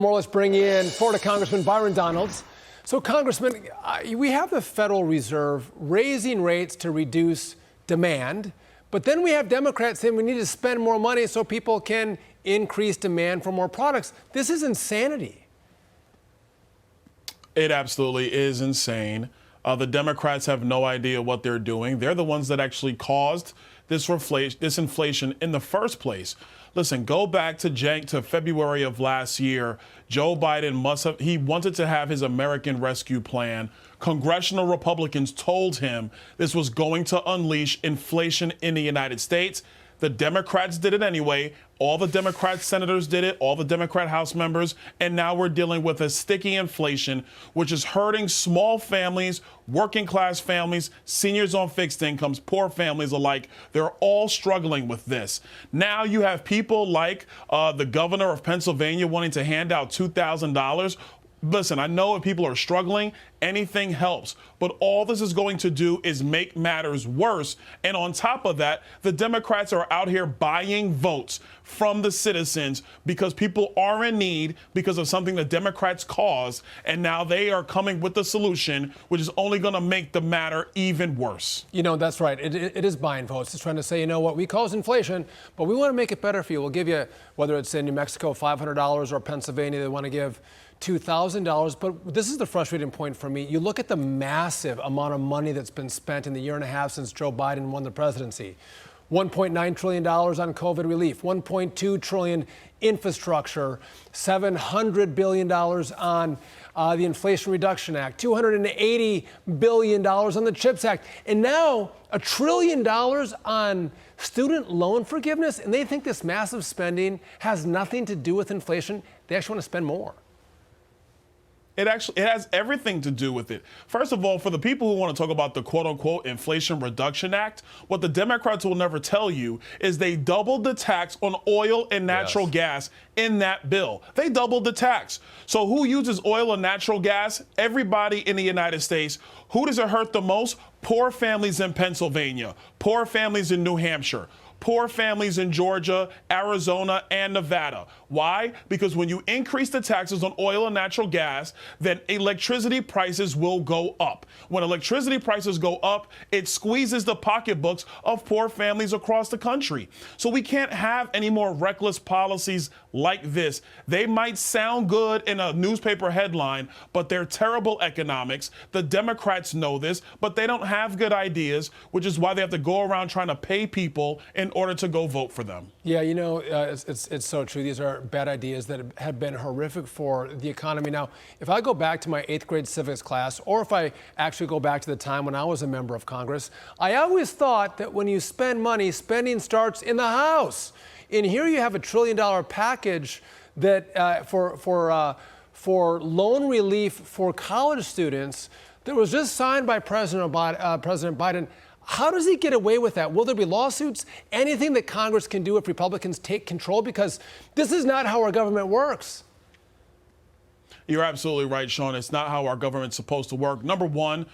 More, let's bring in Florida Congressman Byron Donalds. So, Congressman, we have the Federal Reserve raising rates to reduce demand, but then we have Democrats saying we need to spend more money so people can increase demand for more products. This is insanity. It absolutely is insane. The Democrats have no idea what they're doing. They're the ones that actually caused this inflation in the first place. Listen, go back to February of last year. Joe Biden he wanted to have his American Rescue Plan. Congressional Republicans told him this was going to unleash inflation in the United States. The Democrats did it anyway. All the Democrat senators did it, all the Democrat House members, and now we're dealing with a sticky inflation, which is hurting small families, working class families, seniors on fixed incomes, poor families alike. They're all struggling with this. Now you have people like the governor of Pennsylvania wanting to hand out $2,000. Listen, I know if people are struggling, anything helps. But all this is going to do is make matters worse. And on top of that, the Democrats are out here buying votes from the citizens because people are in need because of something the Democrats caused. And now they are coming with the solution, which is only going to make the matter even worse. You know, that's right. It is buying votes. It's trying to say, you know what, we cause inflation, but we want to make it better for you. We'll give you, whether it's in New Mexico, $500, or Pennsylvania, they want to give $2,000. But this is the frustrating point for me. You look at the massive amount of money that's been spent in the year and a half since Joe Biden won the presidency. $1.9 trillion on COVID relief, $1.2 trillion infrastructure, $700 billion on the Inflation Reduction Act, $280 billion on the CHIPS Act, and now $1 trillion on student loan forgiveness. And they think this massive spending has nothing to do with inflation. They actually want to spend more. It has everything to do with it. First of all, for the people who want to talk about the quote-unquote Inflation Reduction Act, what the Democrats will never tell you is they doubled the tax on oil and natural gas in that bill. They doubled the tax. So who uses oil and natural gas? Everybody in the United States. Who does it hurt the most? Poor families in Pennsylvania, poor families in New Hampshire, poor families in Georgia, Arizona, and Nevada. Why? Because when you increase the taxes on oil and natural gas, then electricity prices will go up. When electricity prices go up, it squeezes the pocketbooks of poor families across the country. So we can't have any more reckless policies like this. They might sound good in a newspaper headline, but they're terrible economics. The Democrats know this, but they don't have good ideas, which is why they have to go around trying to pay people in order to go vote for them. Yeah, you know, it's so true. These are bad ideas that have been horrific for the economy. Now, if I go back to my 8th grade civics class, or if I actually go back to the time when I was a member of Congress, I always thought that when you spend money, spending starts in the House. And here you have $1 trillion package that for loan relief for college students that was just signed by President Biden. How does he get away with that? Will there be lawsuits? Anything that Congress can do if Republicans take control? Because this is not how our government works. You're absolutely right, Sean. It's not how our government's supposed to work. Number one,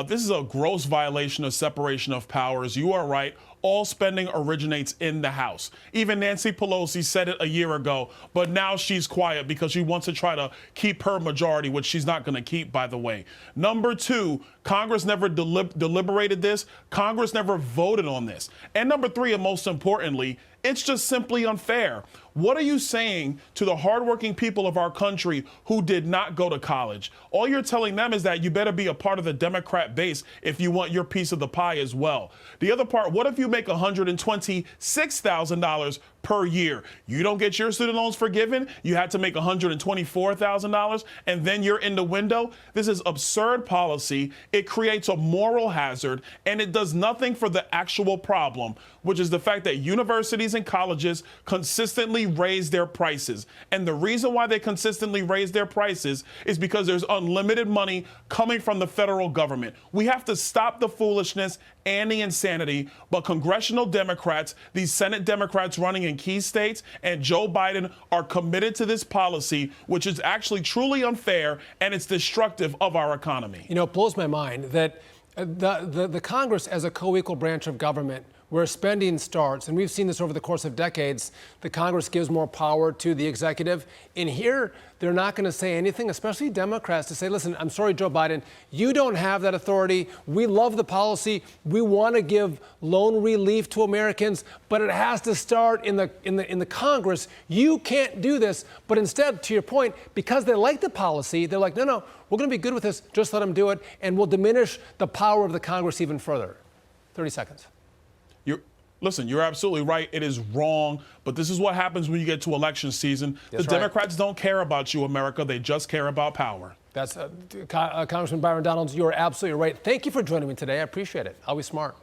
this is a gross violation of separation of powers. You are right. All spending originates in the House. Even Nancy Pelosi said it a year ago, but now she's quiet because she wants to try to keep her majority, which she's not going to keep, by the way. Number two, Congress never deliberated this. Congress never voted on this. And number three, and most importantly, it's just simply unfair. What are you saying to the hardworking people of our country who did not go to college? All you're telling them is that you better be a part of the Democrat base if you want your piece of the pie as well. The other part, what if you make $126,000 per year? You don't get your student loans forgiven. You had to make $124,000 and then you're in the window. This is absurd policy. It creates a moral hazard and it does nothing for the actual problem, which is the fact that universities and colleges consistently raise their prices. And the reason why they consistently raise their prices is because there's unlimited money coming from the federal government. We have to stop the foolishness and the insanity, but congressional Democrats, these Senate Democrats running in key states, and Joe Biden are committed to this policy, which is actually truly unfair and it's destructive of our economy. You know, it blows my mind that the Congress, as a co-equal branch of government, where spending starts, and we've seen this over the course of decades, the Congress gives more power to the executive. In here, they're not going to say anything, especially Democrats, to say, listen, I'm sorry, Joe Biden, you don't have that authority. We love the policy. We want to give loan relief to Americans, but it has to start in the Congress. You can't do this. But instead, to your point, because they like the policy, they're like, no, we're going to be good with this. Just let them do it, and we'll diminish the power of the Congress even further. 30 seconds. Listen, you're absolutely right. It is wrong, but this is what happens when you get to election season. That's the Democrats don't care about you, America. They just care about power. That's Congressman Byron Donalds. You are absolutely right. Thank you for joining me today. I appreciate it. Always smart.